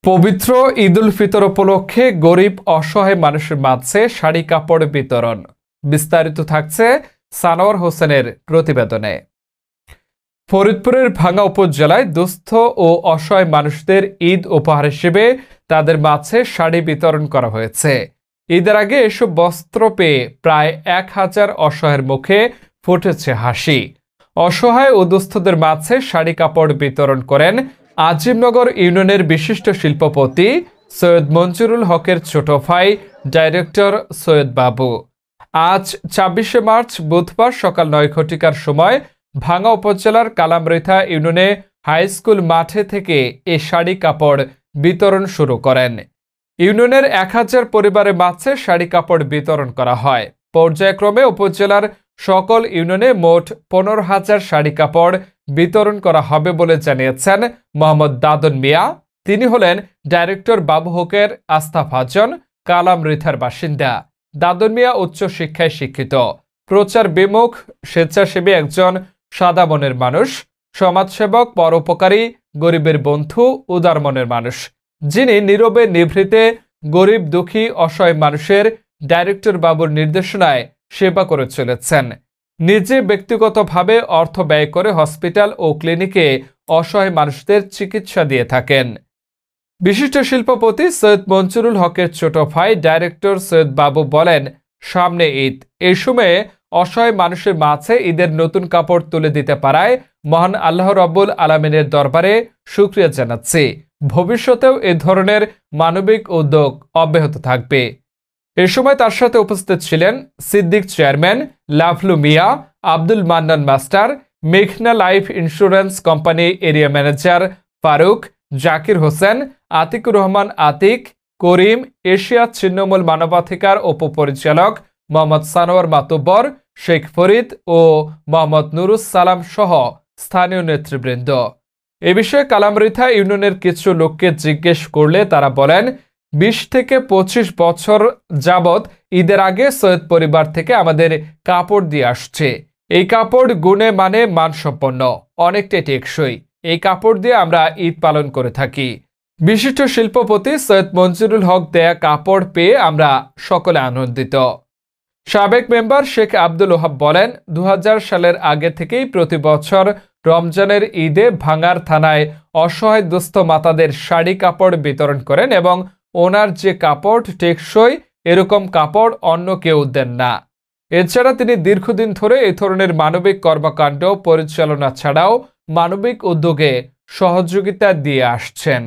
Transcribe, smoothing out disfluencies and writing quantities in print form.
পবিত্র ঈদ উল ফিতর উপলক্ষে গরিব অসহায় মানুষের মাঝে শাড়ি কাপড় বিতরণ। বিস্তারিত থাকছে সানোয়ার হোসেনের প্রতিবেদনে। ফরিদপুরের ভাঙ্গা উপজেলায় দুস্থ ও অসহায় মানুষদের ঈদ উপহার হিসেবে তাদের মাঝে শাড়ি বিতরণ করা হয়েছে। ঈদের আগে এসব বস্ত্র পেয়ে প্রায় 1000 অসহায়ের মুখে ফুটেছে হাসি। অসহায় ও দুস্থদের মাঝে শাড়ি কাপড় বিতরণ করেন আজিমনগর ইউনিয়নের বিশিষ্ট শিল্পপতি সৈয়দ মঞ্জুরুল হকের ছোট ভাই ডাইরেক্টর সৈয়দ বাবু। আজ ২৬শে মার্চ বুধবার সকাল ৯ ঘটিকার সময় ভাঙ্গা উপজেলার কালামৃথা ইউনিয়নে হাই স্কুল মাঠে থেকে এ শাড়ি কাপড় বিতরণ শুরু করেন। ইউনিয়নের 1000 পরিবারের মাঝে শাড়ি কাপড় বিতরণ করা হয়। পর্যায়ক্রমে উপজেলার সকল ইউনিয়নে মোট 15,000 শাড়ি কাপড় বিতরণ করা হবে বলে জানিয়েছেন মোহাম্মদ দাদন মিয়া। তিনি হলেন ডাইরেক্টর বাবু হকের আস্থাভাজন, কালামৃথার বাসিন্দা। দাদন মিয়া উচ্চ শিক্ষায় শিক্ষিত, প্রচার বিমুখ, স্বেচ্ছাসেবী একজন সাদা মনের মানুষ, সমাজসেবক, পরোপকারী, গরিবের বন্ধু, উদার মনের মানুষ, যিনি নীরবে নিভৃতে গরিব দুঃখী অসহায় মানুষের ডাইরেক্টর বাবুর নির্দেশনায় সেবা করে চলেছেন। নিজে ব্যক্তিগতভাবে অর্থ ব্যয় করে হসপিটাল ও ক্লিনিকে অসহায় মানুষদের চিকিৎসা দিয়ে থাকেন। বিশিষ্ট শিল্পপতি সৈয়দ মঞ্জুরুল হকের ছোট ভাই ডাইরেক্টর সৈয়দ বাবু বলেন, সামনে ঈদ, এই সময়ে অসহায় মানুষের মাঝে ঈদের নতুন কাপড় তুলে দিতে পারায় মহান আল্লাহ রাব্বুল আলামিনের দরবারে শুকরিয়া জানাচ্ছি। ভবিষ্যতেও এ ধরনের মানবিক উদ্যোগ অব্যাহত থাকবে। এ সময় তার সাথে উপস্থিত ছিলেন সিদ্দিক চেয়ারম্যান, লাভলু মিয়া, আব্দুল মান্নান মাস্টার, মেঘনা life insurance company area manager Faruk, Zakir Hossain, Atikur Rahman Atik, Karim, Asia ছিন্নমূল মানবাধিকার উপপরিচালক মোহাম্মদ সানোয়ার মাতুব্বর, শেখ ফরিদ ও মোহাম্মদ নুরুস সালাম সহ স্থানীয় নেতৃবৃন্দ। এ বিষয়ে কালামৃথা ইউনিয়নের কিছু লোককে জিজ্ঞেস করলে তারা বলেন, 20 থেকে 25 বছর যাবৎ ঈদের আগে সৈয়দ পরিবার থেকে আমাদের কাপড় দিয়ে আসছে। এই কাপড় গুণে মানে মানসম্পন্ন, অনেকটাই টেকসই। এই কাপড় দিয়ে আমরা ঈদ পালন করে থাকি। বিশিষ্ট শিল্পপতি সৈয়দ মঞ্জুরুল হক দেয়া কাপড় পেয়ে আমরা সকলে আনন্দিত। সাবেক মেম্বার শেখ আব্দুল ওহাব বলেন, 2000 সালের আগে থেকেই প্রতি বছর রমজানের ঈদে ভাঙ্গার থানায় অসহায় দুস্থ মাতাদের শাড়ি কাপড় বিতরণ করেন এবং ওনার যে কাপড় টেকসই, এরকম কাপড় অন্য কেউ দেন না। এছাড়া তিনি দীর্ঘদিন ধরে এই ধরনের মানবিক কর্মকাণ্ড পরিচালনা ছাড়াও মানবিক উদ্যোগে সহযোগিতা দিয়ে আসছেন।